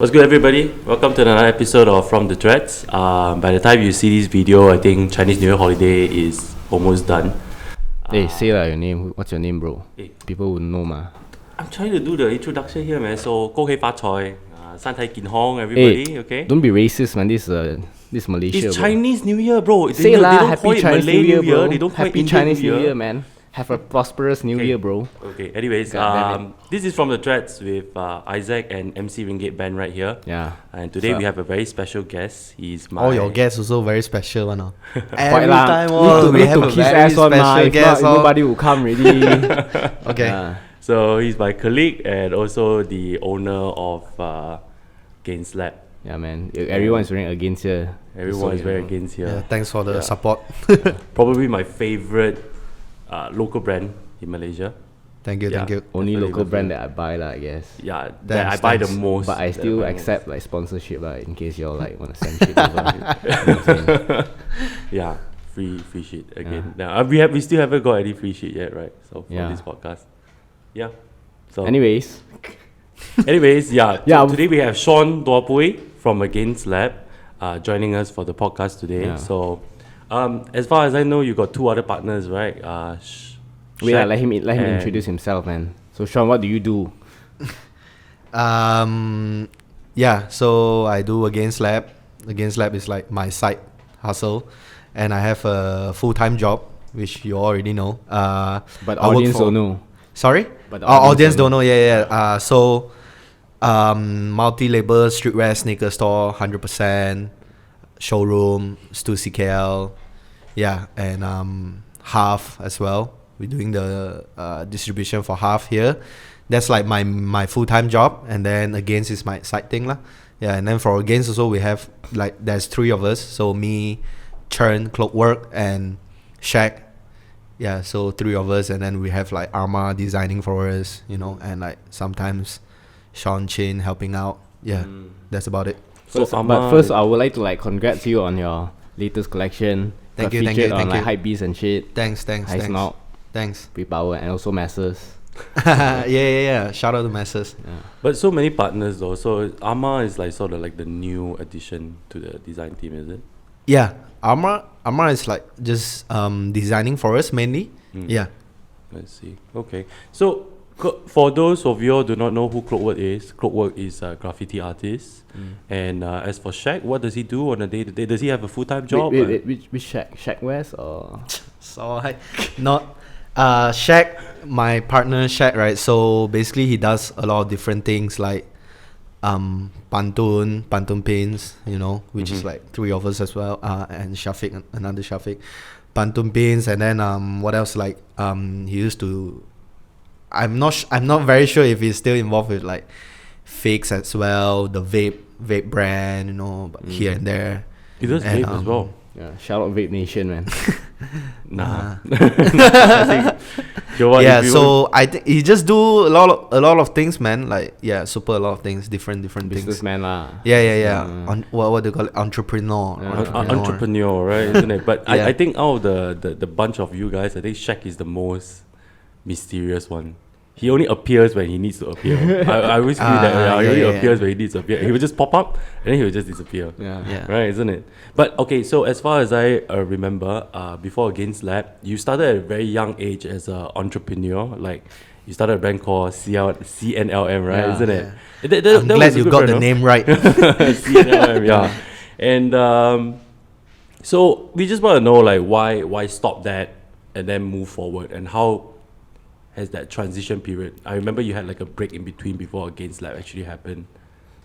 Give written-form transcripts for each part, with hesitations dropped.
What's good, everybody? Welcome to another episode of From the Threads. By the time you see this video, I think Chinese New Year holiday is almost done. Hey, say your name. What's your name, bro? Hey. People would know, ma. I'm trying to do the introduction here, man. So, 恭喜發財, 身體健康, everybody, Hey, okay? don't be racist, man. This Malaysia, It's bro. Chinese New Year, bro. Say they lah, don't happy call it Chinese Malay New Year, bro. They don't call it Happy Indian Chinese New New Year, man. Have a prosperous New Year, bro. Okay, anyways, God damn it. this is From the Threads with Isaac and MC Ringgit Band right here. Yeah. And today What's we up? have a very special guest. He's my... All your guests also very special one. Quite Every lah. time We we have have to a kiss very ass on, ma. special If guest. not, nobody will come really. Okay. Yeah. So he's my colleague and also the owner of AgainstLab. Yeah, man. Everyone is wearing against here. Everyone is very against here. Yeah, thanks for the Yeah. support. Probably my favorite local brand in Malaysia. Thank you, Yeah. thank you. Only Definitely, local brand that I buy, lah, I guess. Yeah, that I Thanks, buy the thanks. most. But I that still buy accept like sponsorship, in case y'all like want to send shit over. You know what I'm saying? most. Yeah, free shit again. Now we still haven't got any free shit yet, right? So for Yeah. this podcast. Yeah. So Anyways, yeah. Yeah. Today we have ShawnDuaBui from AgainstLab joining us for the podcast today. Yeah. So as far as I know, you got two other partners, right? wait, Shaq let him and- introduce himself, man. So Shawn, what do you do? Yeah, so I do AgainstLab. AgainstLab is like my side hustle, and I have a full-time job, which you already know. But I work audience for- don't know. Sorry? But the Audience don't know. Yeah. So, multi-label streetwear sneaker store, 100%. Showroom, Stu CKL. Yeah, and Half as well. We're doing the distribution for Half here. That's like my full-time job, and then Against is my side thing lah. Yeah, and then for Against also we have like there's three of us. So me, Churn, Clockwork, and Shaq. Yeah, so three of us, and then we have like Arma designing for us, and like sometimes Shawn Chin helping out. Yeah, that's about it. So But first, I would like to like congrats you on your latest collection. Thank Got you, thank featured you, on thank like you. Hypebeast and shit. Thanks. High Snout, Thanks. Pre-Power, and also Masses. Yeah. Shout out to Masses. But so many partners though. So Ama is like sort of like the new addition to the design team, is it? Yeah, Arma is like just designing for us mainly. Yeah. Let's see. Okay. So for those of you who do not know who Clockwork is a graffiti artist. And as for Shaq, what does he do on a day-to-day? Does he have a full-time job? Wait, which Shaq West or? So not Shaq, my partner Shaq, right? So basically he does a lot of different things like pantun pins, which is like three of us as well, and Shafiq, another Shafiq, pantun pins, and then what else, like he used to, I'm not very sure if he's still involved with like fakes as well, the vape brand, but here and there. He does And, vape as well. Yeah, shout out Vape Nation, man. Nah. I think, Yeah, so I think he just do a lot of things, man. Like a lot of things, different things. Businessman lah. Yeah. What do you call it? Entrepreneur. entrepreneur, right? Isn't it? But Yeah. I think out of the bunch of you guys, I think Shaq is the most mysterious one. He only appears when he needs to appear. I always feel that he only appears when he needs to appear. He will just pop up and then he will just disappear. Yeah. Right, isn't it? But okay, so as far as I remember, before AgainstLab, you started at a very young age as an entrepreneur. Like you started a brand called CNLM, right? Yeah. Isn't it? Yeah. That I'm was glad a you good got brand, the no? name right. CNLM, yeah. And so we just want to know like why stop that and then move forward, and how has that transition period? I remember you had like a break in between before AgainstLab actually happened.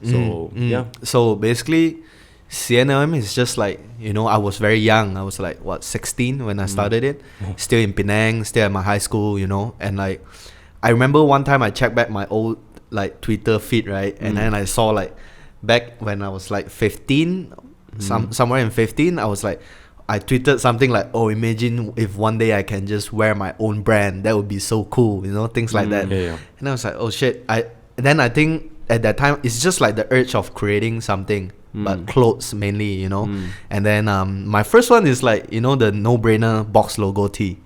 So yeah. So basically, CNLM is just like, I was very young. I was like, 16 when I started it. Still in Penang, still at my high school, and like, I remember one time I checked back my old like Twitter feed, right? And then I saw like, back when I was like 15, somewhere in 15, I tweeted something like, oh, imagine if one day I can just wear my own brand. That would be so cool, things like that. Yeah. And I was like, oh shit. Then I think at that time, it's just like the urge of creating something, but clothes mainly, And then my first one is like, the no-brainer box logo tee,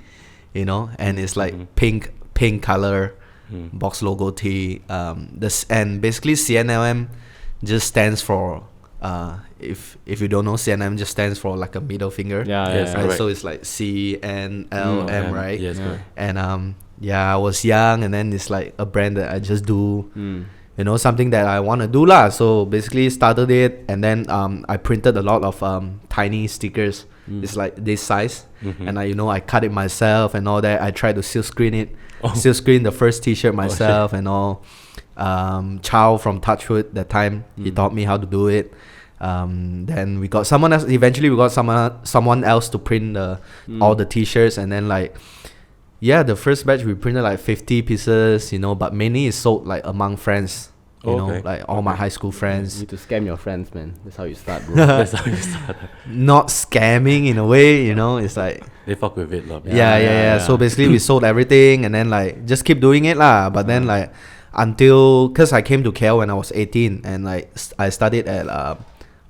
and it's like pink color box logo tee. And basically CNLM just stands for if you don't know, CNLM just stands for like a middle finger. Yes, Right? correct. So it's like CNLM, right? Yes, correct. And I was young, and then it's like a brand that I just do, you know, something that I want to do lah. So basically started it, and then I printed a lot of tiny stickers. It's like this size, and I cut it myself and all that. I tried to seal screen it, seal screen the first T-shirt myself and all. Chow from Touchwood that time, he taught me how to do it. Then we got someone else. Eventually, we got someone else to print all the T-shirts, and then like. Yeah, the first batch we printed like 50 pieces, but mainly it's sold like among friends, like all my high school You friends. need to scam your friends, man. That's how you start, bro. That's how you start. Not scamming in a way, it's like They fuck with it, love. yeah. So basically we sold everything, and then like just keep doing it lah. But then like cause I came to KL when I was 18, and like I studied at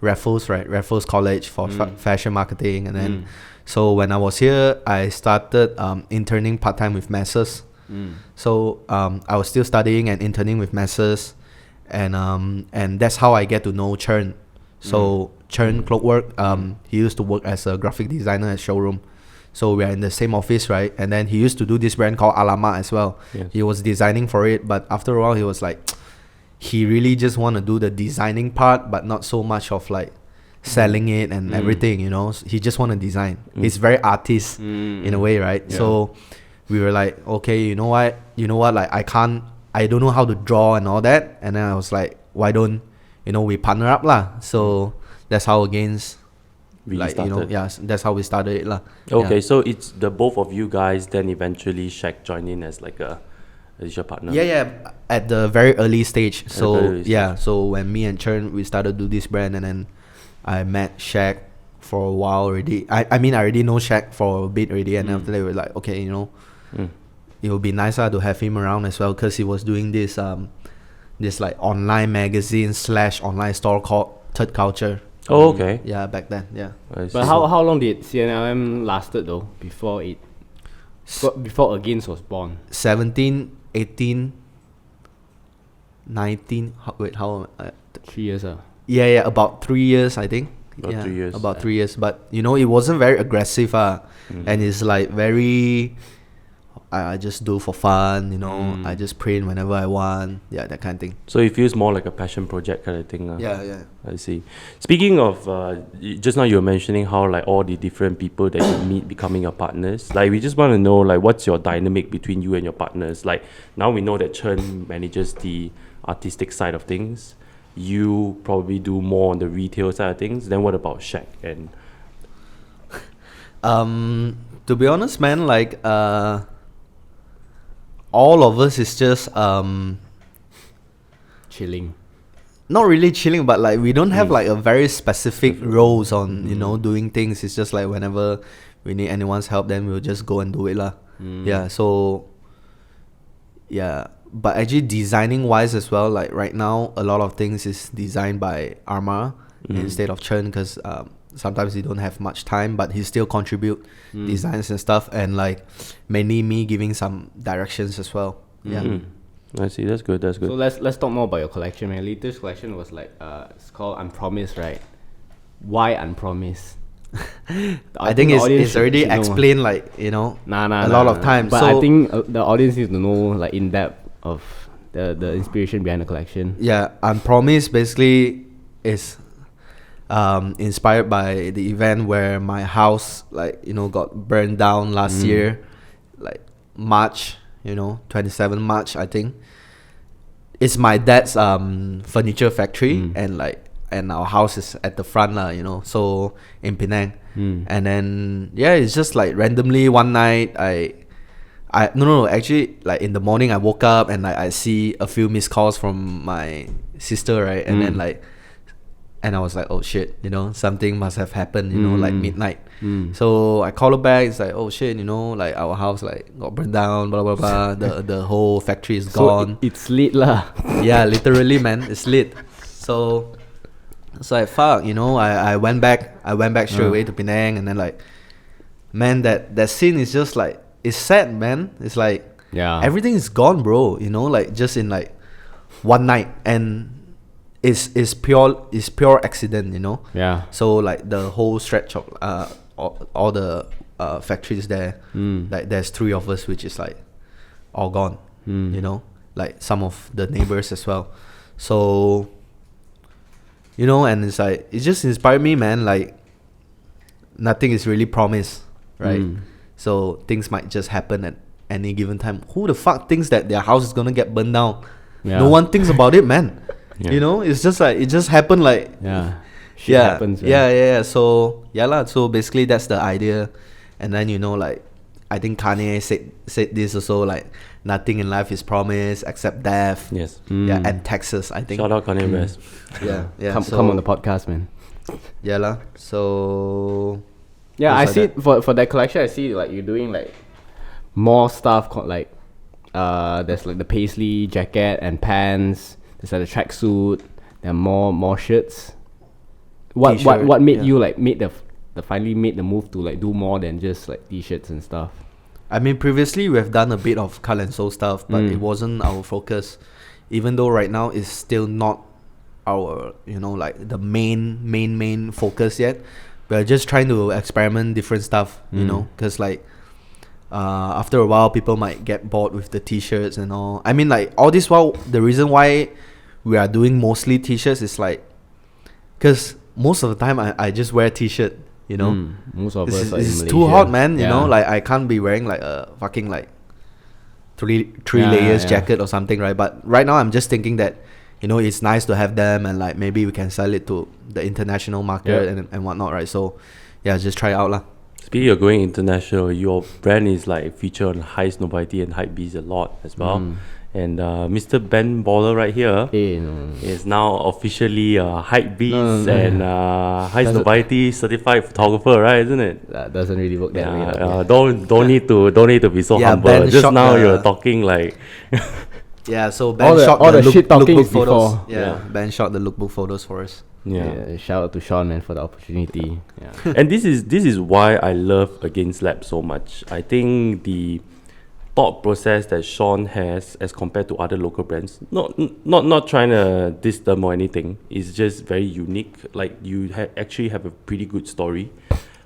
Raffles College for fashion marketing, and then. So when I was here, I started interning part-time with Messrs. So I was still studying and interning with Messrs, and that's how I get to know Chern. So Chern Clockwork, he used to work as a graphic designer at Showroom. So we are in the same office, right? And then he used to do this brand called Alamak as well. Yes. He was designing for it, but after a while he was like, he really just want to do the designing part, but not so much of like selling it and everything, he just want to design. He's very artist in a way, right? Yeah. So we were like, okay, you know what, like I don't know how to draw and all that. And then I was like, why don't we partner up lah? So that's how Against Really started. that's how we started it lah. Okay, so it's the both of you guys, then eventually Shaq joined in as like as your partner. Yeah, at the very early stage. So very early stage. so when me and Chern, we started to do this brand, and then I met Shaq for a while already. I already know Shaq for a bit already, and after that we were like, okay, it would be nicer to have him around as well, because he was doing this this like online magazine / online store called Third Culture. Oh, okay. Yeah, back then, yeah. I see. But how long did CNLM lasted though before Against was born? 17, 18, 19. How? 3 years. Yeah, about 3 years, I think. About 3 years. About 3 years, but it wasn't very aggressive, and it's like very. I just do for fun, I just print whenever I want, that kind of thing. So it feels more like a passion project kind of thing. Yeah. I see. Speaking of, just now you were mentioning how like all the different people that you meet becoming your partners. Like we just want to know like what's your dynamic between you and your partners. Like now we know that Chern manages the artistic side of things. You probably do more on the retail side of things. Then what about Shaq? And to be honest, man, like all of us is just Chilling. not really chilling, but like we don't have like a very specific roles on doing things. It's just like whenever we need anyone's help, then we'll just go and do it lah. But actually designing wise as well, like right now a lot of things is designed by Arma instead of Chern, because sometimes he don't have much time, but he still contribute designs and stuff, and like mainly me giving some directions as well. I see. That's good. So let's talk more about your collection, man. Latest collection was like it's called Unpromised, right? Why Unpromised? I think it's already explained, like a lot of times. But so I think the audience needs to know like in depth of the inspiration behind the collection. Yeah, Unpromised basically is inspired by the event where my house got burned down last year, like March, 27 March, I think. It's my dad's furniture factory, and our house is at the front so in Penang. And then it's just like randomly one night actually like in the morning I woke up and like I see a few missed calls from my sister, right? And then like, and I was like, oh shit, something must have happened, like midnight. So I call her back. It's like, oh shit, like our house like got burned down, blah blah blah. the whole factory is gone. So it's lit lah. Yeah, literally, man, it's lit. So I fuck, I went back straight away to Penang, and then like, man, that scene is just like, it's sad, man. It's like, everything is gone, bro. Like just in like one night, and is pure accident, you know. Yeah. So like the whole stretch of all the factories there, like there's 3 of us, which is like all gone, you know, like some of the neighbors as well. So, you know, and it's like, it just inspired me, man. Like nothing is really promised, right? So things might just happen at any given time. Who the fuck thinks that their house is gonna get burned down? Yeah. No one thinks about it, man. Yeah. You know, it's just like, it just happened, like, Shit happens, man. yeah. So so basically that's the idea. And then, you know, like I think Kanye said this also, like nothing in life is promised except death. Yes. Yeah, and taxes, I think. Shout out Kanye West. Yeah. Come on the podcast, man. Yeah lah. So Yeah, I things see like for that collection. I see like you're doing like more stuff. Like there's like the paisley jacket and pants. There's like the tracksuit. There are more shirts. What T-shirt, made yeah. you like finally made the move to like do more than just like t-shirts and stuff? I mean, previously we have done a bit of cut and sew stuff, but it wasn't our focus. Even though right now it's still not our, you know, like the main focus yet. We're just trying to experiment different stuff, you know, because like after a while people might get bored with the t-shirts and all. I mean, like all this while, the reason why we are doing mostly t-shirts is like, because most of the time I just wear t-shirt, you know. Most of us are in it's Malaysia. too hot, man. You know, Yeah. like I can't be wearing like a fucking like three layers jacket or something, right? But right now I'm just thinking that, you know, it's nice to have them, and like maybe we can sell it to the international market and whatnot, right? So yeah, just try it out lah. Speaking of going international, your brand is like featured on Heist Nobility and Hypebeast a lot as well. And Mr. Ben Baller right here is now officially Hypebeast and Heist Nobility certified photographer, right? Isn't it? That doesn't really work that way. Don't need to be so Yeah, humble. Ben Just shot now the- you're talking like Yeah, so Ben All the- shot all the look, shit talking lookbook is photos. before. Yeah, Ben shot the lookbook photos for us. yeah. Shout out to Shawn, man, for the opportunity. Yeah. And this is why I love AgainstLab so much. I think the thought process that Shawn has as compared to other local brands, not trying to diss them or anything, is just very unique. Like you actually have a pretty good story.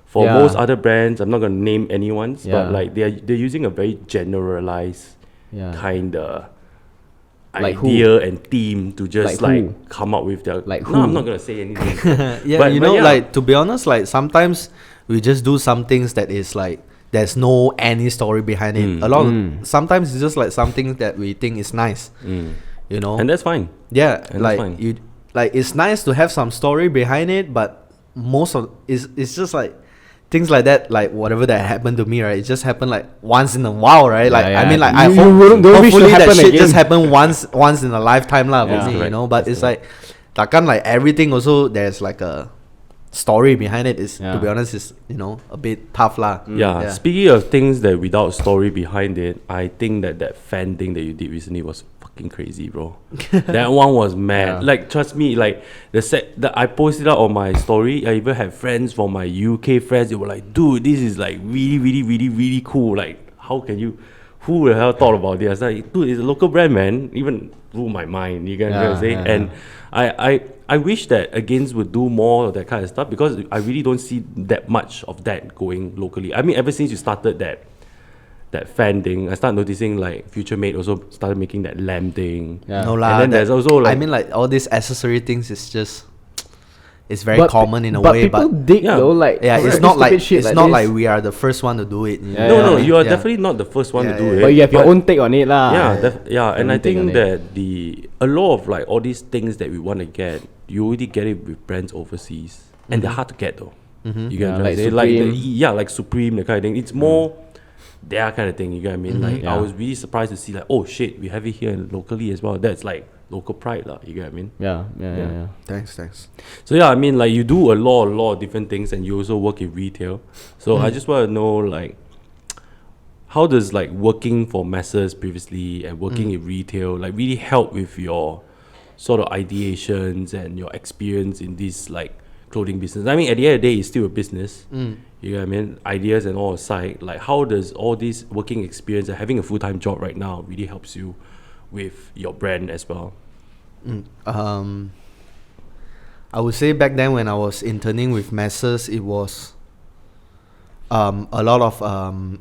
For Yeah. most other brands, I'm not gonna name anyone's, Yeah. but like they're using a very generalized kind of Like idea and theme to just Like who? like come up with their. Like No, who? I'm not gonna say anything. Yeah, But- you but know, yeah. like to be honest, like sometimes we just do some things that is like there's no any story behind it. A lot of, sometimes it's just like something that we think is nice, you know. And that's fine. Yeah, and that's like fine. you, like it's nice to have some story behind it, but most of it's just like things like that, like whatever that happened to me, right? It just happened like once in a while, right? Like Yeah, I mean, like You- I you hope, wouldn't- don't wish to hopefully that happen shit again. just happened once in a lifetime lah for Yeah. me, you Correct. know. But That's it's like, takkan like everything also there's like a story behind it. Is to Yeah. be honest, is, you know, a bit tough lah. Yeah. Speaking of things that without story behind it, I think that fan thing that you did recently was fucking crazy, bro. That one was mad. Yeah. Like, trust me, like that I posted out on my story. I even had friends from my UK friends. They were like, "Dude, this is like really cool. Like, how can you? Who the hell thought about this?" I was like, "Dude, it's a local brand, man." Even blew my mind. You get what I'm saying? And I wish that Against would do more of that kind of stuff, because I really don't see that much of that going locally. I mean, ever since you started that fan thing, I started noticing like Future Mate also started making that lamb thing. Yeah. No lah. And then there's also like, I mean, like all these accessory things is just, it's very But common in a but way, people but dig Yeah. though, like yeah, it's stupid not like shit it's like not this. like we are the first one to do it. Yeah, no, yeah. you are Yeah. definitely not the first one Yeah, to do yeah, it. But you have your but- own take on it lah. And I Everything on think it. that a lot of like all these things that we want to get, you already get it with brands overseas, and they're hard to get though. You get Yeah, what I'm like saying? Supreme. Like Supreme, that kind of thing. It's more their kind of thing. You get what I mean? Like I Yeah. was really surprised to see like, oh shit, we have it here locally as well. That's like local pride lah. You get what I mean? Yeah. Thanks. So yeah, I mean, like you do a lot of different things, and you also work in retail. So I just want to know, like, how does like working for masses previously and working in retail like really help with your sort of ideations and your experience in this like clothing business? I mean, at the end of the day, it's still a business. You know what I mean? Ideas and all aside, like how does all this working experience and having a full-time job right now really helps you with your brand as well? I would say back then when I was interning with Messrs, it was a lot of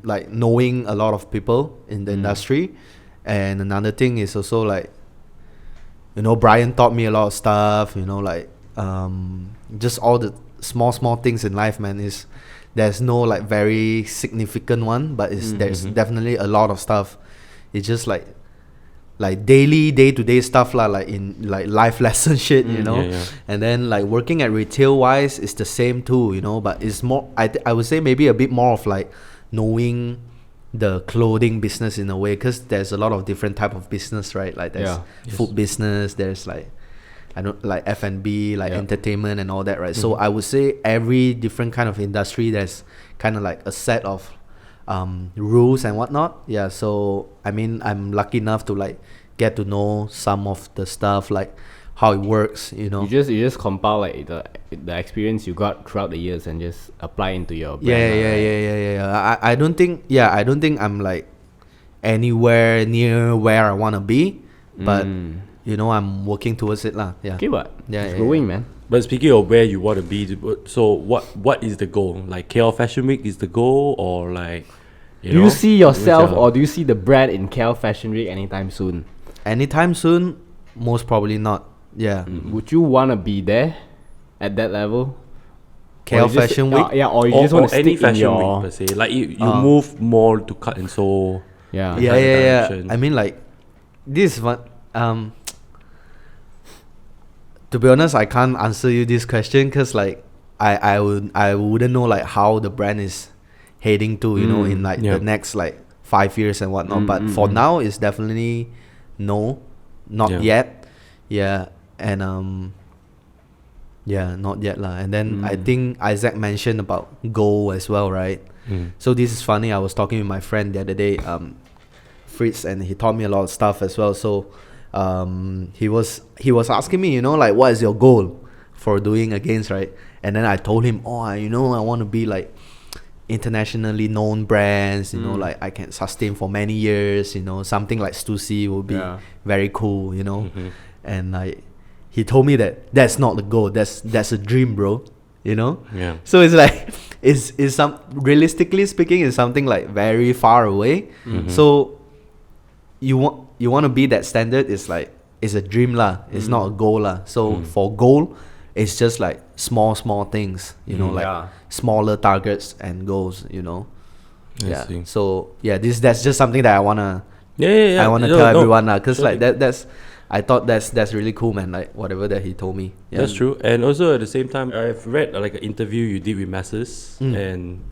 like knowing a lot of people in the industry, and another thing is also like, you know, Brian taught me a lot of stuff. You know, like just all the small things in life, man. There's no like very significant one, but there's definitely a lot of stuff. It's just like daily, day-to-day stuff lah, like in like life lesson shit, you know. And then like working at retail wise is the same too, you know, but it's more, I would say maybe a bit more of like knowing the clothing business in a way, because there's a lot of different type of business, right? Like there's food business, there's like like F&B, like entertainment and all that, right? So I would say every different kind of industry, there's kind of like a set of rules and whatnot. Yeah, so I mean, I'm lucky enough to like get to know some of the stuff, like how it works, you know. You just compile like the experience you got throughout the years and just apply into your brand. Yeah. I don't think I'm like anywhere near where I want to be, but you know, I'm working towards it lah. Yeah. Okay, what? It's growing, man. But speaking of where you want to be, so what is the goal? Like KL Fashion Week is the goal, or like do you see yourself, or do you see the brand in KL Fashion Week anytime soon? Anytime soon, most probably not. Yeah. Would you want to be there at that level? KL Fashion Week? Or you just want to any stick in fashion your... week per se. Like you move more to cut and sew. Yeah. Yeah. I mean, like, this is what... to be honest, I can't answer you this question because like I wouldn't know like how the brand is heading to, you know, in like the next like 5 years and whatnot. But for now, it's definitely not yet. Yeah, and not yet lah. And then I think Isaac mentioned about goal as well, right? So this is funny. I was talking with my friend the other day, Fritz, and he taught me a lot of stuff as well. So he was asking me, you know, like, what is your goal for doing Against, right? And then I told him, you know, I want to be like internationally known brands, you know, like I can sustain for many years, you know, something like Stussy will be very cool, you know. And like he told me that that's not the goal, that's a dream, bro, you know. So it's like it's some, realistically speaking, it's something like very far away. So you want to be that standard, is like, it's a dream lah, it's not a goal lah. So for goal, it's just like small things, you know, like smaller targets and goals, you know. So that's just something that I wanna I wanna tell everyone lah, cause like I thought that's really cool, man. Like whatever that he told me. That's true. And also at the same time, I've read like an interview you did with Masters, and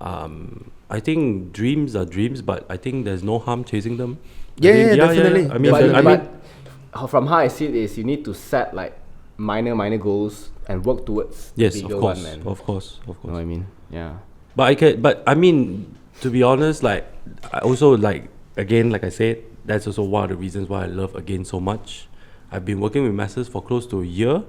I think dreams are dreams, but I think there's no harm chasing them. Definitely. I mean, from how I see it is, you need to set like minor goals and work towards the bigger one, man. Of course. You know what I mean? Yeah. But I mean, to be honest, like I also like, again, like I said, that's also one of the reasons why I love Again so much. I've been working with Masters for close to a year.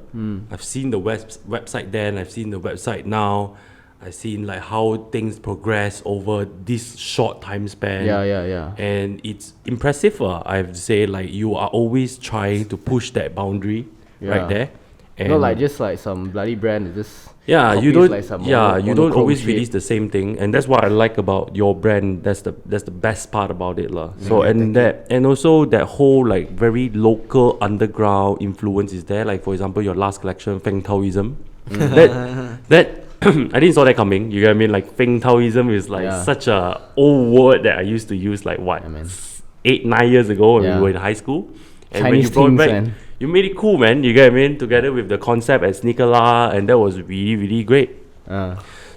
I've seen the website then, I've seen the website now. I've seen like how things progress over this short time span. Yeah. And it's impressive. I have to say, like, you are always trying to push that boundary right there. And not like just like some bloody brand just you don't like some you don't always shit. release the same thing, and that's what I like about your brand. That's the best part about it lah. So and also that whole like very local underground influence is there. Like for example, your last collection, Feng Taoism, that I didn't saw that coming. You get what I mean? Like Feng Taoism is like such a old word that I used to use like 8-9 years ago when we were in high school. And Chinese when you brought back, man. You made it cool, man. You get what I mean? Together with the concept at Sneakerla, and that was really, really great.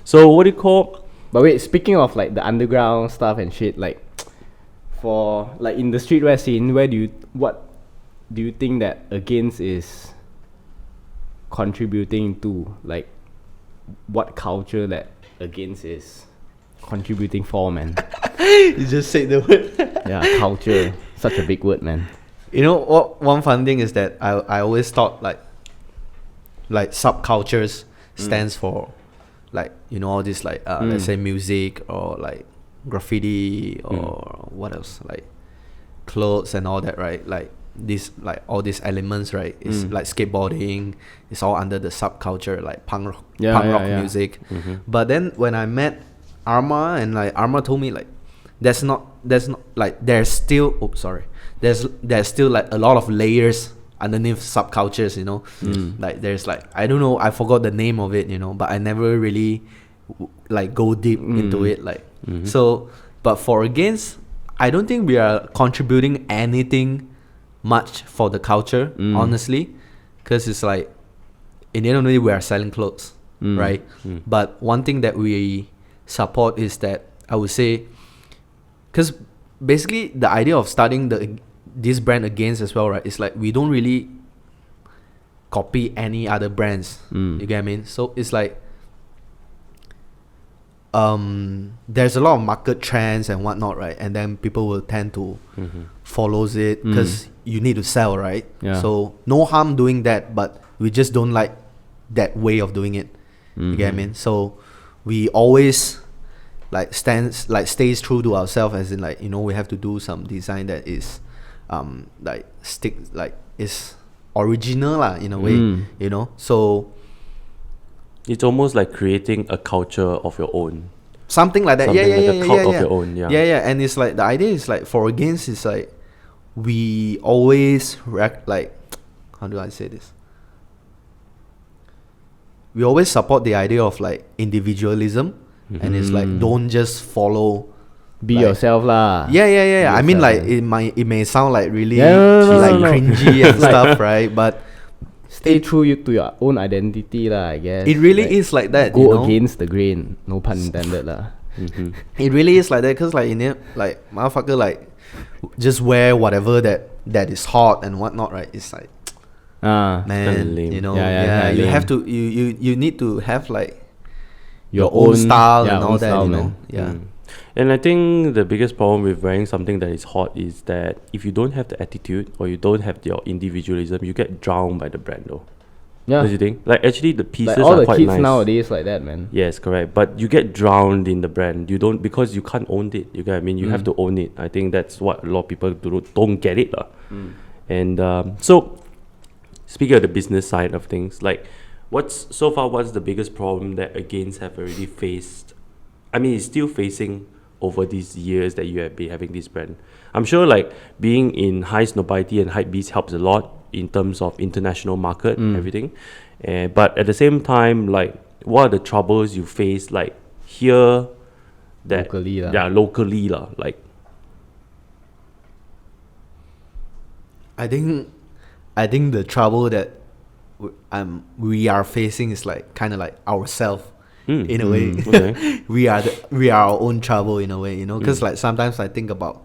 So what do you call? But wait, speaking of like the underground stuff and shit, like for like in the streetwear scene, what do you think that Against is contributing to? Like what culture that Against is contributing for, man? You just said the word. Yeah, culture. Such a big word, man. You know what? One fun thing is that I always thought like subcultures stands for like, you know, all this like let's say music or like graffiti or what else, like clothes and all that, right? Like these like all these elements, right? It's like skateboarding. It's all under the subculture like punk rock music. But then when I met Arma, and like Arma told me like there's still like a lot of layers underneath subcultures, you know. Like there's like, I don't know, I forgot the name of it, you know, but I never really like go deep into it, like. So but for Against, I don't think we are contributing anything much for the culture, honestly, because it's like in the end of the day we are selling clothes, right? But one thing that we support is that, I would say, because basically the idea of starting this brand Against as well, right, it's like we don't really copy any other brands. You get what I mean? So it's like there's a lot of market trends and whatnot, right? And then people will tend to follows it because you need to sell, right? So no harm doing that, but we just don't like that way of doing it. You get what I mean? So we always like stays true to ourselves, as in like, you know, we have to do some design that is is original lah, in a way, you know. So it's almost like creating a culture of your own. Something like that. Something Yeah, like a cult of your own. Yeah. And it's like the idea is like for Against, it's like we always how do I say this? We always support the idea of like individualism, and it's like don't just follow. Be like, yourself lah. Yeah. I mean, like it may sound like really cringy and stuff, right? But stay true to your own identity lah, I guess. It really is like that. Go you know? against the grain. No pun intended lah. It really is like that, because like in it, like motherfucker, like just wear whatever that is hot and whatnot, right? It's like man, you know, you have to you need to have like your own style and all that, style, you know. And I think the biggest problem with wearing something that is hot is that if you don't have the attitude or you don't have your individualism, you get drowned by the brand though. What do you think? Like actually the pieces like all are the quite kids nice nowadays like that, man. Yes, correct. But you get drowned in the brand. You don't, because you can't own it. You get what I mean? You have to own it. I think that's what a lot of people don't get it. And so speaking of the business side of things, like what's the biggest problem that Against have already faced? I mean, it's still facing over these years that you have been having this brand. I'm sure like being in high snobiety and hype beast helps a lot in terms of international market and everything. But at the same time, like what are the troubles you face like here that locally lah, like I think the trouble that we are facing is like kind of like ourselves. In a way, okay. we are our own trouble in a way, you know, because like sometimes I think about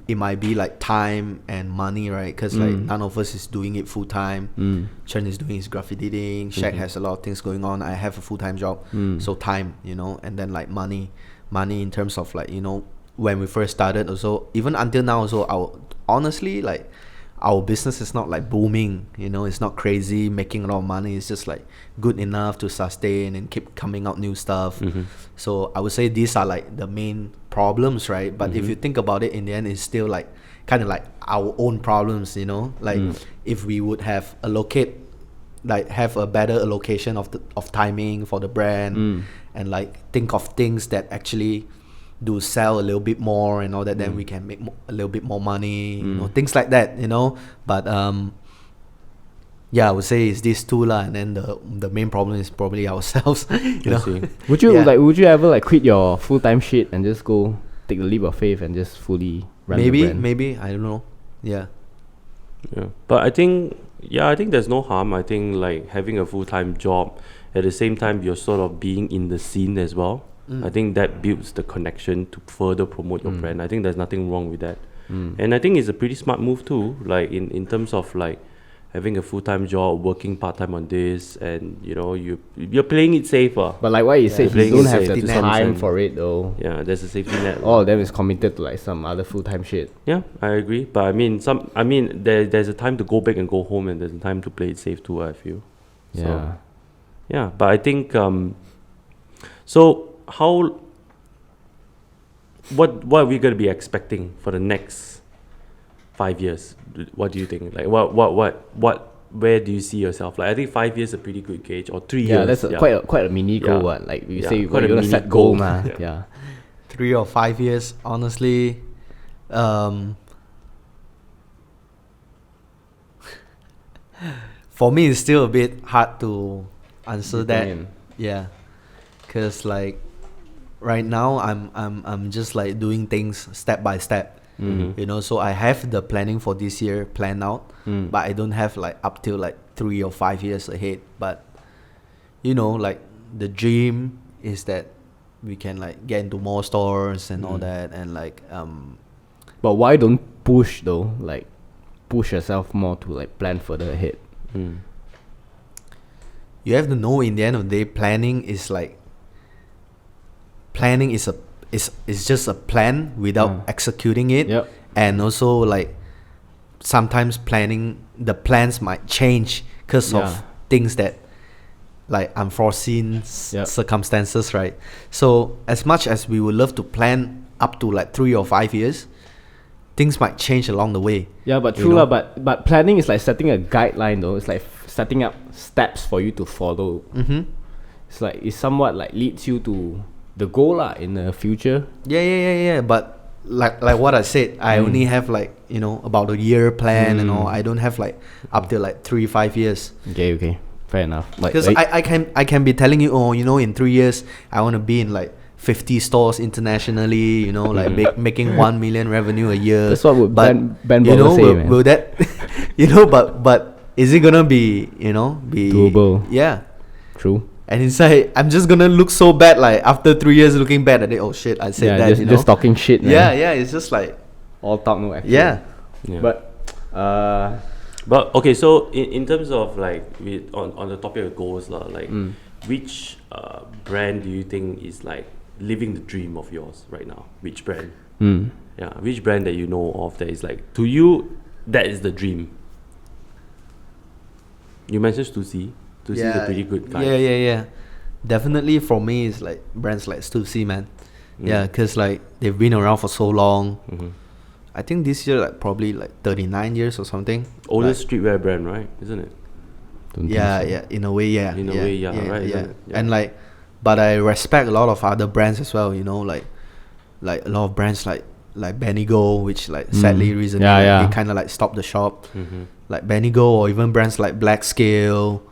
it might be like time and money, right? Because like none of us is doing it full time. Chen is doing his graffitiing. Shaq has a lot of things going on. I have a full-time job, so time, you know, and then like money in terms of like, you know, when we first started, also even until now, also honestly like our business is not like booming, you know, it's not crazy making a lot of money. It's just like good enough to sustain and keep coming out new stuff. So I would say these are like the main problems, right? But if you think about it, in the end, it's still like kind of like our own problems, you know. Like if we would have have a better allocation of timing for the brand, and like think of things that actually do sell a little bit more and all that, then we can make a little bit more money, you know, things like that, you know. But I would say it's these two lah, and then the main problem is probably ourselves. You know? Would you would you ever like quit your full-time shit and just go take the leap of faith and just fully run the brand? Maybe I don't know. Yeah. But I think there's no harm. I think like having a full-time job at the same time you're sort of being in the scene as well. I think that builds the connection to further promote your brand. I think there's nothing wrong with that. And I think it's a pretty smart move too, like in terms of like having a full-time job, working part-time on this, and you know, you're playing it safer. But like what you said, you don't have the time for it though. Yeah, there's a safety net. All of them is committed to like some other full-time shit. Yeah, I agree. But I mean there's a time to go back and go home, and there's a time to play it safe too, I feel. So, yeah, but I think so what are we going to be expecting for the next 5 years? What do you think? Like where do you see yourself? Like I think 5 years is a pretty good gauge, or 3 Yeah, years. that's quite a mini goal. What like you say, quite you a want to mini set goal. goal, man. Yeah. Yeah. 3 or 5 years, honestly, for me it's still a bit hard to answer that. Determine. Yeah, cause like right now I'm just like doing things step by step. Mm-hmm. You know, so I have the planning for this year planned out, but I don't have like up till like 3 or 5 years ahead. But you know, like the dream is that we can like get into more stores and all that, and like But why don't push though? Like push yourself more to like plan further ahead. you have to know, in the end of the day, planning is just a plan without executing it. Yep. And also like sometimes the plans might change because of things that like unforeseen circumstances, right? So as much as we would love to plan up to like 3 or 5 years, things might change along the way. Yeah, but You true know? lah. But planning is like setting a guideline though. It's like setting up steps for you to follow. It's like it somewhat like leads you to the goal lah in the future. Yeah. But like what I said, I only have like, you know, about a year plan and all. I don't have like up till like 3-5 years. Okay, fair enough. Like, Because I can be telling you, oh, you know, in 3 years I want to be in like 50 stores internationally, you know, like making 1 million revenue a year. that's what would Ben you know, Bobber say, man. will that, you know, but is it gonna be, you know, Doable. Yeah. True. And inside, I'm just gonna look so bad, like after 3 years looking back at it. Oh shit, I said that. Just, you know? just talking shit, man. Yeah. It's just like, All talk, no action. yeah. But But okay, so in terms of like on the topic of goals lah, like which brand do you think is like living the dream of yours right now? Which brand? Yeah, which brand that you know of that is like, to you, that is the dream? You mentioned Stussy. Stussy is a pretty good guy. Yeah. Definitely for me, it's like brands like Stussy, man. Yeah, because like they've been around for so long. I think this year like probably like 39 years or something. Oldest streetwear brand, right? Isn't it? Yeah, in a way, yeah. In a way, yeah, right, isn't it? Yeah. And like, but I respect a lot of other brands as well, you know, like a lot of brands like Benny Go, which like sadly recently they kind of like stopped the shop. Like Benny Go, or even brands like Black Scale.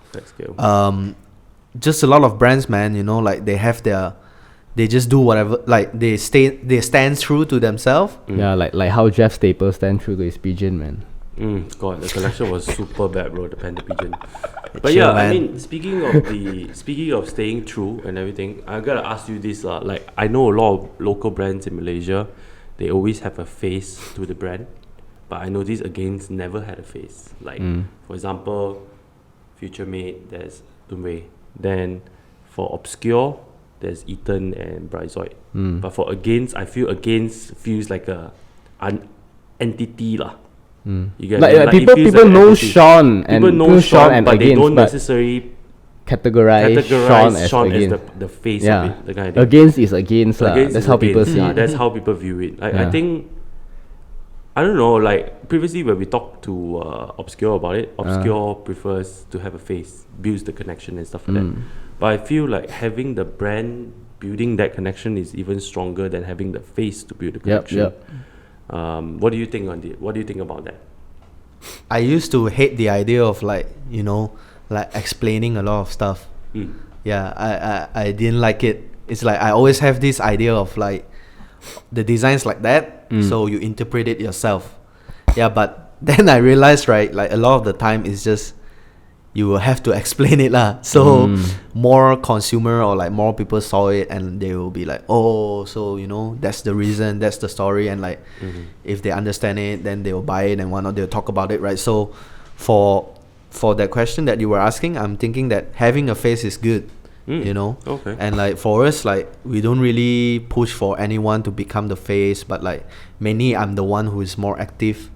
Just a lot of brands, man, you know, like they just do whatever, like they stand true to themselves. Yeah, like how Jeff Staples stand true to his pigeon, man. God, the collection was super bad, bro. The Panda Pigeon. But Chill, yeah, man. I mean, speaking of staying true and everything, I gotta ask you this. Like, I know a lot of local brands in Malaysia, they always have a face to the brand, but I noticed Against never had a face. Like, for example, Future Made, there's Dunway. Then for Obscure, there's Ethan and Bryzoid. But for Against, I feel Against feels like an entity lah. You get Like, me? Like, it people feels people like an know entity. Shawn and People know Shawn, and but they Against, don't but necessarily categorize Shawn as Against. the face Yeah, of it, the kind of thing. Against is Against lah. Against That's is how people Against, see yeah, it. that's how people view it. I Yeah. think, I don't know, like previously when we talked to Obscure about it, Obscure prefers to have a face, builds the connection and stuff like that. But I feel like having the brand building that connection is even stronger than having the face to build the connection. What do you think on it? What do you think about that? I used to hate the idea of like, you know, like explaining a lot of stuff. Yeah, I didn't like it. It's like I always have this idea of like the design's like that, so you interpret it yourself. Yeah, but then I realized, right, like a lot of the time it's just you will have to explain it lah. So more consumer or like more people saw it and they will be like, oh, so you know, that's the reason, that's the story, and like if they understand it, then they will buy it and whatnot, they'll talk about it, right? So for that question that you were asking, I'm thinking that having a face is good. You know, Okay. and like for us, like we don't really push for anyone to become the face, but like mainly I'm the one who is more active,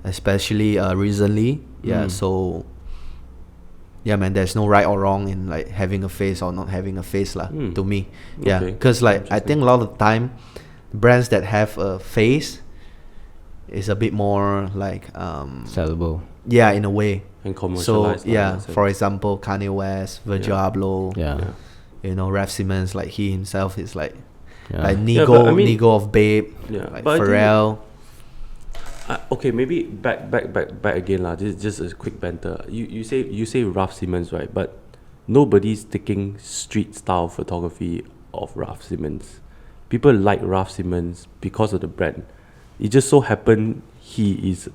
especially recently. Yeah, so yeah, man, there's no right or wrong in like having a face or not having a face lah. To me, yeah, Okay. because like I think a lot of the time, brands that have a face, is a bit more like Sellable. yeah, in a way. And So commercialized. yeah, for example, Kanye West, Virgil Abloh, Yeah. you know, Raf Simons, like he himself is like Yeah. like Yeah, Nigo, but I mean- Nigo of Babe, Yeah, like but I think- Pharrell. Okay, maybe back again lah. This is just a quick banter. You say Raf Simons, right? But nobody's taking street style photography of Raf Simons. People like Raf Simons because of the brand. It just so happened he's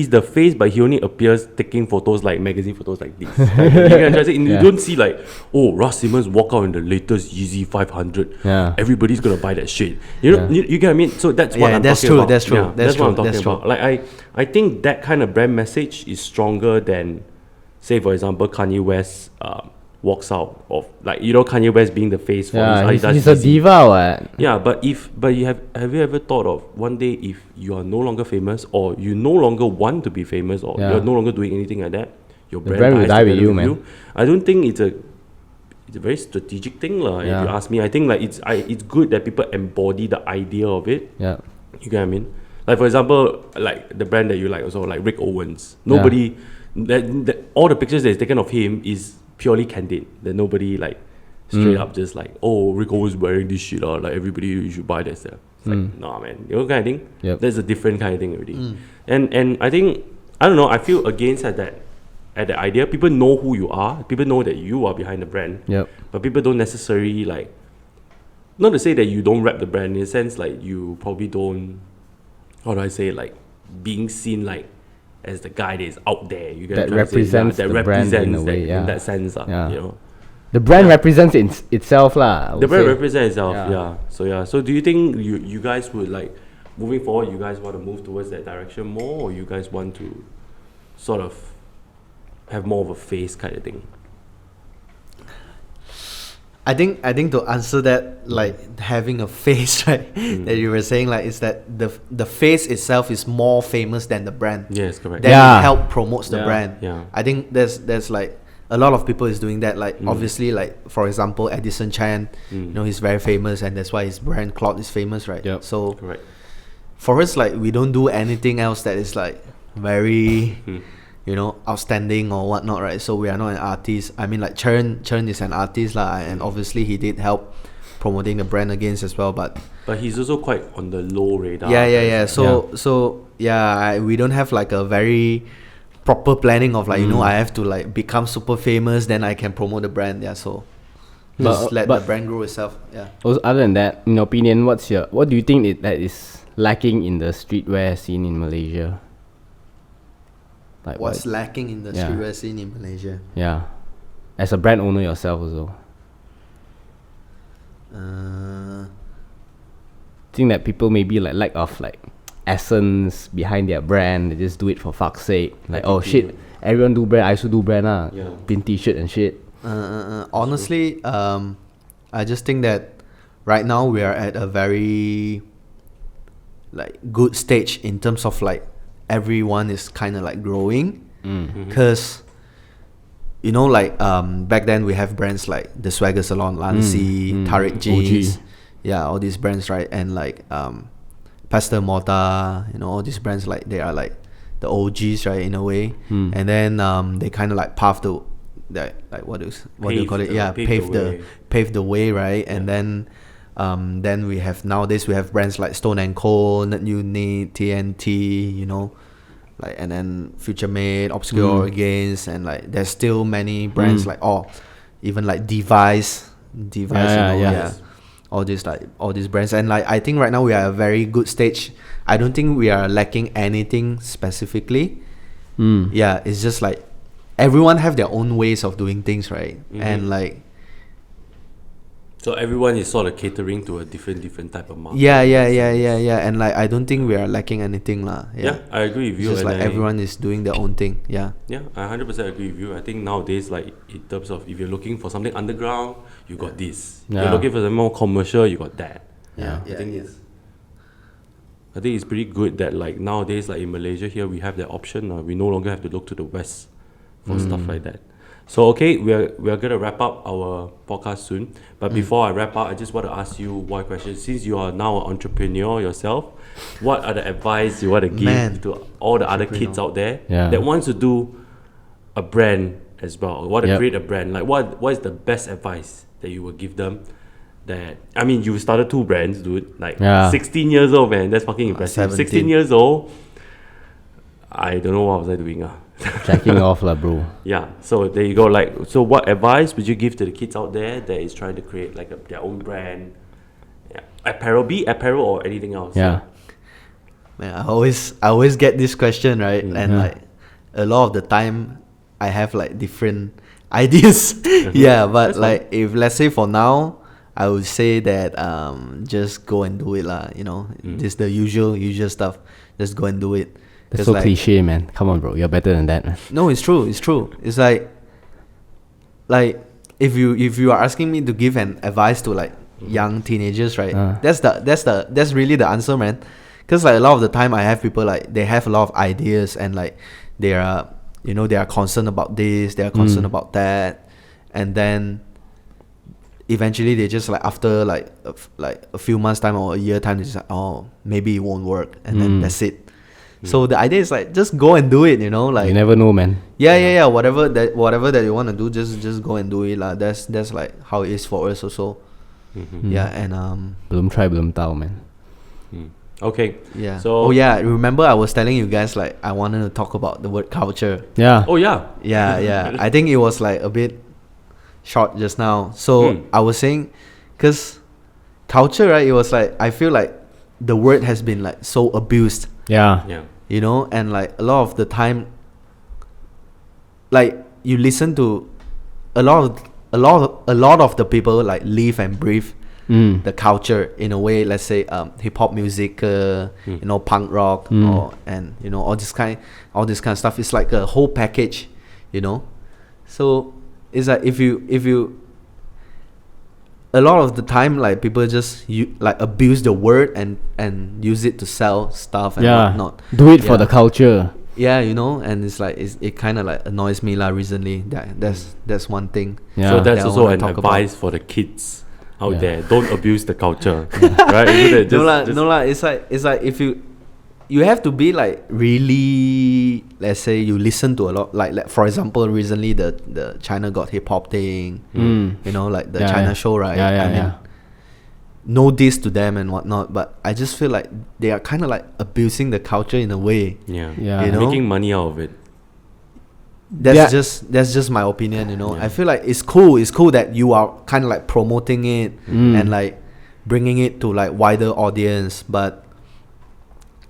the face, but he only appears taking photos like magazine photos like this. Like, you can just say, you Yeah. don't see like, oh, Raf Simons walk out in the latest Yeezy 500. Yeah. Everybody's gonna buy that shit. You know, Yeah. you get what I mean? So that's what Yeah, I'm that's talking true, about. that's true, Yeah, that's what I'm true, talking that's true. about. Like I think that kind of brand message is stronger than, say for example, Kanye West walks out of, like, you know, Kanye West being the face for Yeah, his he's a Yeezy. diva, what? Yeah, but you have you ever thought of one day if you are no longer famous, or you no longer want to be famous, or Yeah. you're no longer doing anything like that, your The brand, brand will dies die with together you, man. I don't think it's a very strategic thing, lah. If Yeah. you ask me, I think like it's good that people embody the idea of it. Yeah. You get what I mean? Like for example, like the brand that you like also, like Rick Owens. Nobody that all the pictures that is taken of him is purely candid. That nobody like straight up just like, oh, Rick Owens wearing this shit, or like everybody you should buy that stuff. It's like, nah, man, you know, kind of thing. Yep. That's a different kind of thing already. And I think, I don't know, I feel against at the idea. People know who you are. People know that you are behind the brand. Yep. But people don't necessarily like, not to say that you don't rep the brand, in a sense like you probably don't, how do I say, like being seen like as the guy that is out there. You get That what I'm trying to say? represents that the brand in a represents way, that, yeah. in that sense, Yeah. you know. The brand represents itself, lah. I The would brand say. represents itself, Yeah. yeah. So do you think you guys would like, moving forward, you guys want to move towards that direction more, or you guys want to sort of have more of a face kind of thing? I think to answer that, like having a face, right, that you were saying, like, is that the face itself is more famous than the brand. Yes, correct. Then Yeah. it help promotes the Yeah. brand. Yeah. I think there's like a lot of people is doing that. Like obviously, like for example, Edison Chan, you know, he's very famous, and that's why his brand cloud is famous, right? Yep. So Correct. for us, like we don't do anything else that is like very, you know, outstanding or whatnot, right? So we are not an artist. I mean, like Chern is an artist lah, and obviously he did help promoting the brand Against as well. But But he's also quite on the low radar. yeah. So we don't have like a very proper planning of like, you know, I have to like become super famous, then I can promote the brand. Yeah, so just let the brand grow itself. Yeah. Also, other than that, in your opinion, what do you think that is lacking in the streetwear scene in Malaysia? Like What's lacking in the Yeah. streetwear scene in Malaysia? Yeah, as a brand owner yourself also, think that people maybe like lack of like essence behind their brand. They just do it for fuck's sake. Like, oh shit, everyone do brand, I also do brand lah. Yeah. Print t-shirt and shit. Honestly, I just think that right now we are at a very like good stage in terms of like everyone is kind of like growing, because you know, like back then we have brands like the Swagger Salon, Lancy, Tarik Jeans, yeah, all these brands, right? And like Pastor Morta, you know, all these brands, like they are like the OGs, right, in a way. And then they kind of like paved the like what do you call it? Yeah, paved the way, right? And then we have nowadays we have brands like Stone and Co, New Need, TNT, you know, like, and then Future Made, Obscure Against, and like there's still many brands like even like Device, you know, yeah. all these brands. And like I think right now we are at a very good stage. I don't think we are lacking anything specifically. Yeah, it's just like everyone have their own ways of doing things, right? And like So everyone is sort of catering to a different type of market. yeah. And like I don't think we are lacking anything lah. Yeah, I agree with you. It's just and like everyone is doing their own thing. Yeah. Yeah, I 100% agree with you. I think nowadays, like in terms of if you're looking for something underground, you got this. Yeah. You're looking for something more commercial, you got that. Yeah. I think it's pretty good that like nowadays, like in Malaysia here, we have that option. We no longer have to look to the West for stuff like that. So okay, we're gonna wrap up our podcast soon. But before I wrap up, I just want to ask you one question. Since you are now an entrepreneur yourself, what are the advice you want to give to all the other kids out there that wants to do a brand as well, or want to create a brand? Like what is the best advice that you would give them? That I mean, you started 2 brands, dude. Like 16 years old, man. That's fucking impressive. 16 years old. I don't know what was I doing. Jacking off lah, bro. Yeah. So there you go. Like, so what advice would you give to the kids out there that is trying to create like their own brand? Yeah. Apparel or anything else. Yeah. Man, I always get this question, right? And like a lot of the time I have like different ideas. Yeah, but that's like if let's say for now, I would say that just go and do it lah. You know, just the usual stuff. Just go and do it. That's so like, cliche, man. Come on, bro. You're better than that, man. No, it's true. It's like if you are asking me to give an advice to like young teenagers, right? That's really the answer, man. Because like a lot of the time I have people like they have a lot of ideas and like they are concerned about this, they are concerned about that, and then eventually they just like after like a few months time or a year time, they just like, oh, maybe it won't work, and then that's it. So the idea is like just go and do it, you know, like you never know, man. Yeah. Whatever that you want to do, just go and do it, lah. That's like how it is for us also. Yeah, and belum try belum tahu, man. Okay. Yeah. So remember I was telling you guys like I wanted to talk about the word culture. Yeah. Oh yeah. Yeah. I think it was like a bit short just now. So I was saying, cause culture, right? It was like I feel like the word has been like so abused. Yeah. You know, and like a lot of the time, like you listen to a lot of the people like live and breathe the culture in a way. Let's say hip hop music, you know, punk rock, and you know all this kind of stuff. It's like a whole package, you know. So it's like if you a lot of the time, like people just like abuse the word and use it to sell stuff and whatnot. Do it for the culture. Yeah, you know, and it's like it kind of like annoys me lah recently. That's one thing. Yeah. So that's also an advice for the kids out there. Don't abuse the culture, right? No lah. It's like if you have to be like really, let's say you listen to a lot, like for example recently the China Got Hip Hop thing, you know, like the China show, right? I mean, no diss to them and whatnot, but I just feel like they are kind of like abusing the culture in a way. Yeah. You know? Making money out of it. That's just my opinion, you know. I feel like it's cool that you are kind of like promoting it and like bringing it to like wider audience, but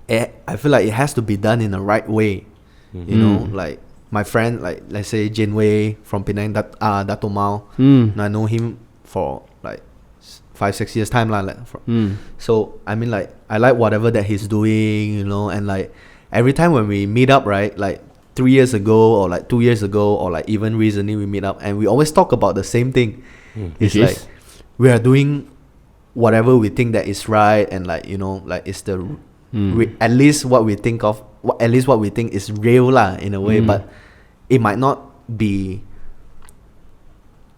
I feel like it has to be done in the right way. You know, like my friend, like let's say Jinwei from Penang, Dato Mao, and I know him for like 5-6 years time lah. So I mean, like I like whatever that he's doing, you know, and like every time when we meet up, right, like 3 years ago or like 2 years ago or like even recently we meet up and we always talk about the same thing. It's like we are doing whatever we think that is right, and like, you know, like it's the at least what we think is real lah in a way, but it might not be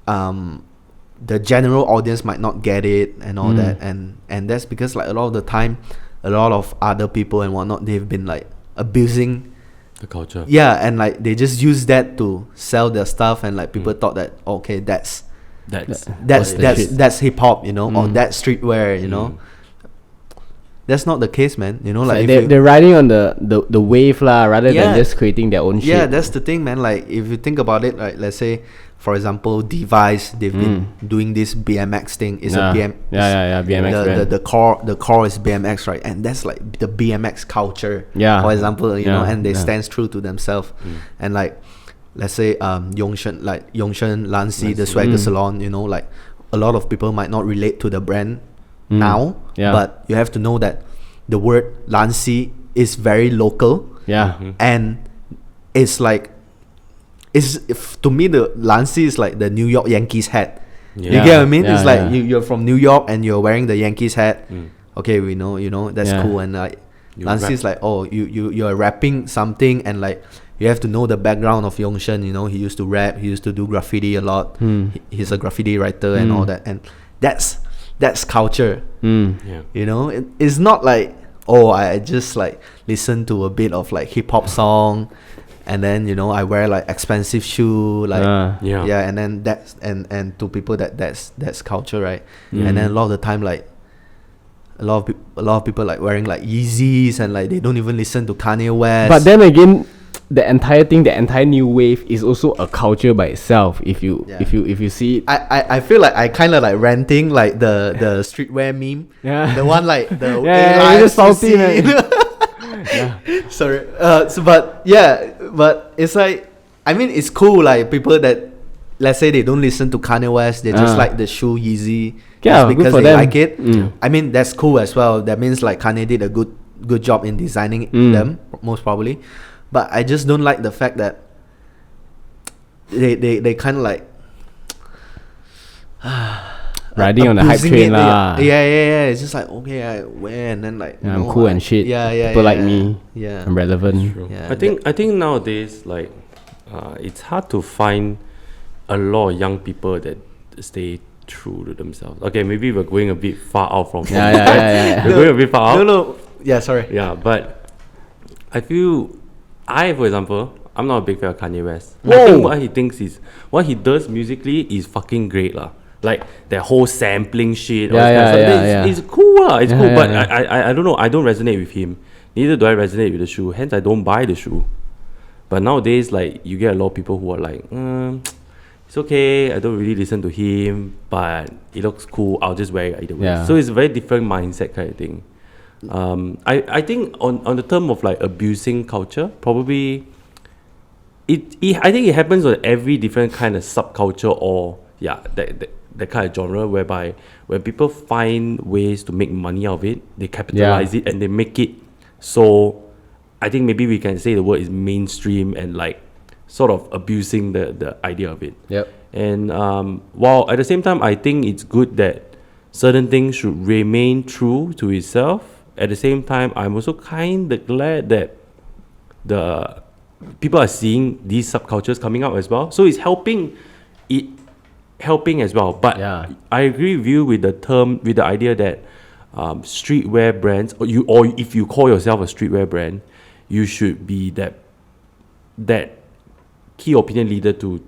the general audience might not get it and all that, and that's because like a lot of the time a lot of other people and whatnot, they've been like abusing the culture. Yeah, and like they just use that to sell their stuff, and like people thought that okay, that's hip hop, you know, or that's streetwear, you know. That's not the case, man. You know, like they're riding on the wave lah, rather than just creating their own shit. Yeah, that's the thing, man. Like if you think about it, like let's say, for example, Device, they've been doing this BMX thing. It's a BMX. BMX. The core is BMX, right? And that's like the BMX culture. Yeah. For example, you know, and they stand true to themselves. And like, let's say Yongshen Lancy, the Swagger Salon. You know, like a lot of people might not relate to the brand now, but you have to know that the word Lancy is very local. And it's like, to me the Lancy is like the New York Yankees hat. You get what I mean? It's like you're from New York and you're wearing the Yankees hat. Okay, we know, you know, that's cool. And like Lancy is like, oh, you're rapping something, and like you have to know the background of Yongshen. You know, he used to rap, he used to do graffiti a lot. He's a graffiti writer and all that, and that's culture. Yeah. You know, it's not like, oh, I just like listen to a bit of like hip hop song, and then, you know, I wear like expensive shoe, like Yeah. and then that's and to people that's culture, right? And then a lot of the time, like a lot of people like wearing like Yeezys, and like they don't even listen to Kanye West. But then again, the entire thing, the entire new wave is also a culture by itself. If you see it, I feel like I kind of like ranting like the streetwear meme, the one like the yeah, it's salty, man. Sorry. But it's like, I mean, it's cool, like people that, let's say they don't listen to Kanye West, they just like the shoe Yeezy, Yeah, just good because for they them. like it. I mean, that's cool as well. That means like Kanye did a good job in designing them, most probably. But I just don't like the fact that they kind of like riding on the hype abusing train it. lah. Yeah. It's just like, okay, I wear, and then like, I'm cool and shit. People like me. Yeah. I'm relevant. True. Yeah, I think nowadays, like, it's hard to find a lot of young people that stay true to themselves. Okay, maybe we're going a bit far out from Yeah. we're going a bit far out. No. Yeah, sorry. Yeah, but I feel, for example, I'm not a big fan of Kanye West. I Whoa. think what he does musically is fucking great lah. Like that whole sampling shit. all Yeah, this kind of yeah, stuff. yeah. It's cool lah. It's Yeah, cool, yeah, but yeah. I don't know. I don't resonate with him. Neither do I resonate with the shoe. Hence, I don't buy the shoe. But nowadays, like, you get a lot of people who are like, it's okay, I don't really listen to him, but it looks cool, I'll just wear it either way. Yeah. So it's a very different mindset kind of thing. I think on the term of like abusing culture, probably I think it happens on every different kind of subculture or that kind of genre, whereby when people find ways to make money out of it, they capitalize it and they make it so, I think maybe we can say the word is mainstream and like sort of abusing the idea of it. Yep. And while at the same time, I think it's good that certain things should remain true to itself. At the same time, I'm also kind of glad that the people are seeing these subcultures coming out as well. So it's helping as well. But I agree with you with the idea that streetwear brands, or if you call yourself a streetwear brand, you should be that key opinion leader to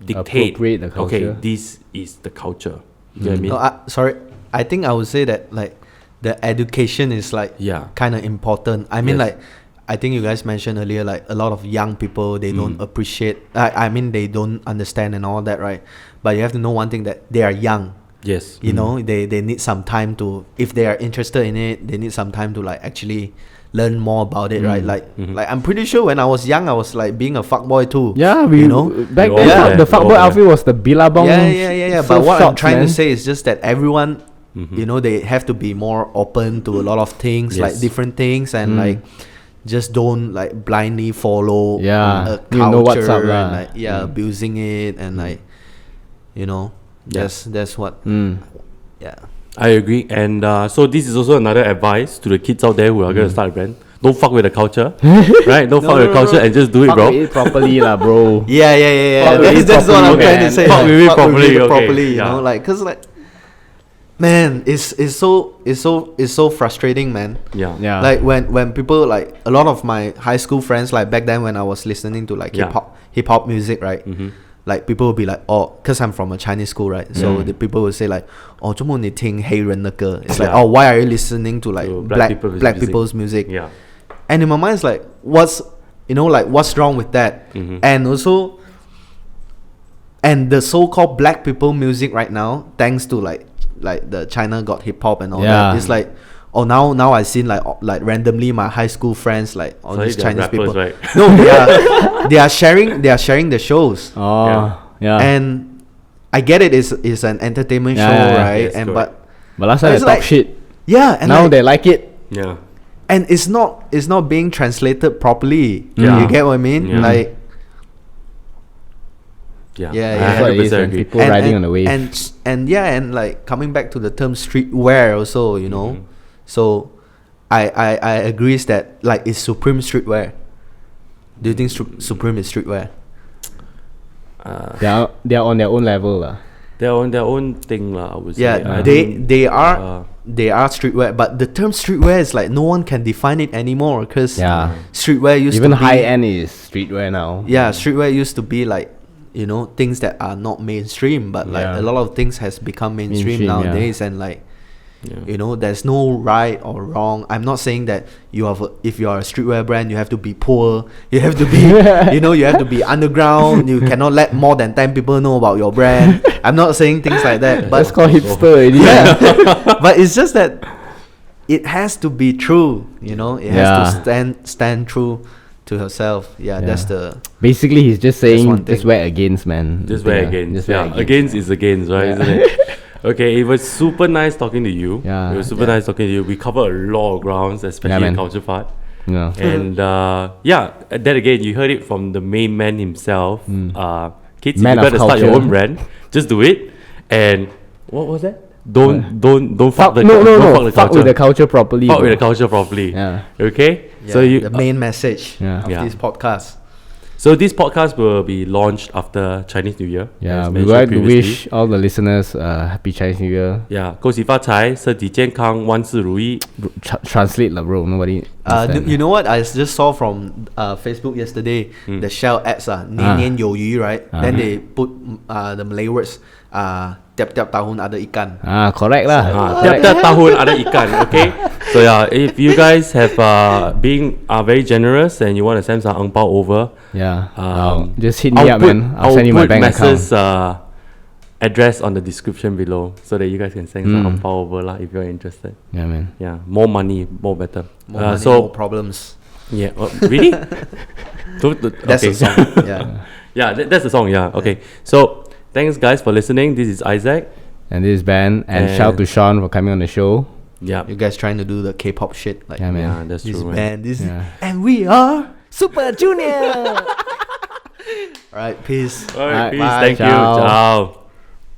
dictate. Appropriate the culture. Okay, this is the culture. You get what I mean? No, sorry. I think I would say that like the education is like kind of important. I mean, like, I think you guys mentioned earlier, like a lot of young people, they don't appreciate. I mean, they don't understand and all that, right? But you have to know one thing, that they are young. Yes. You know, they need some time to, if they are interested in it, they need some time to like actually learn more about it, right? Like I'm pretty sure when I was young, I was like being a fuckboy too. Yeah, you know, back We then all the there. fuckboy outfit was the billabong. Yeah. But what I'm surf trying shorts, to say is just that everyone, you know, they have to be more open to a lot of things, like different things, and like just don't like blindly follow a culture, you know what's up, and like abusing it, and like, you know, that's what. Yeah. I agree. And so this is also another advice to the kids out there who are going to start a brand. Don't fuck with the culture, right? Don't fuck with the culture and just do it, Fuck bro. with it properly lah, bro. Yeah. Fuck with it That's what I'm properly, trying to man. say. Fuck like, with it fuck properly, with it okay, properly, you yeah. know, like, cause like, man, it's so frustrating, man. Yeah. Like when people, like a lot of my high school friends, like back then when I was listening to like hip hop music, right? Like people will be like, oh, cause I'm from a Chinese school, right? So the people will say like, oh, 做么你听黑人的歌? It's like, oh, why are you listening to like To black people's music? Yeah. And in my mind, it's like, what's wrong with that? And also, and the so-called black people music right now, thanks to like the China got hip hop and all that, it's like, oh, now I seen like randomly my high school friends, like all these Chinese rappers, people. right? No, they are sharing the shows. Oh, yeah. And I get it, is an entertainment show, right? Yes, and correct. But last time they it's talk like- shit. and Now like, they like it. Yeah. and it's not being translated properly. Yeah. You get what I mean? Yeah. Like, Yeah. Yeah, I yeah. That's what it is 100% when agree. people riding on the wave. And like coming back to the term streetwear also, you know. So I agree that like it's supreme streetwear. Do you think Supreme is streetwear? They are on their own level lah. They're on their own thing lah, I would say. Yeah, I they don't- are streetwear, but the term streetwear is like no one can define it anymore because streetwear used Even to be high end is streetwear now. Yeah, streetwear used to be like, you know, things that are not mainstream, but like a lot of things has become mainstream nowadays, and like, you know, there's no right or wrong. I'm not saying that if you are a streetwear brand, you have to be poor, you have to be, you know, you have to be underground, you cannot let more than 10 people know about your brand. I'm not saying things like that, but That's called hipster already. but it's just that it has to be true, you know, it has to stand true to herself. That's the Basically, he's just one saying thing. just wear against, man. Just wear against. Just wear Against is against, right? Isn't it? Okay, it was super nice talking to you. Yeah. It was super nice talking to you. We covered a lot of grounds, especially in man. culture part. Yeah. And then again, you heard it from the main man himself. Kids, Man if you of better start your culture. own brand, just do it. And what was that? Don't fuck Fuck, the no, don't no. Fuck with the culture properly. Fuck bro. with the culture properly. Yeah. Okay. So you the main message of Yeah. this podcast. So this podcast will be launched after Chinese New Year. Yeah, as we would mentioned like to previously. wish all the listeners happy Chinese New Year. Yeah, 恭喜发财，身体健康，万事如意。 Translate lah, bro. Nobody. understand. You know what I just saw from Facebook yesterday? The Shell ads nian nian有余, right? Then they put the Malay words tiap tiap tahun ada ikan. Correct lah. Tiap-tiap tahun ada ikan. Okay. So if you guys have been very generous and you want to send some ang pao over, just hit me up, man. I'll send you my bank account. Address on the description below so that you guys can send some ang pao over lah if you're interested. Yeah, man. Yeah, more money, more better. More money, more problems. Yeah, really? That's Okay. a song. Yeah, that's the song. Yeah. Okay. So thanks guys for listening. This is Isaac. And this is Ben. And shout out to Shawn for coming on the show. Yeah. You guys trying to do the K-pop shit, like Yeah, man. Yeah, that's this true. Man. band, this, Yeah. and we are. Super Junior. All right, peace. All right, peace. Alright, Thank bye. you. Ciao. Ciao.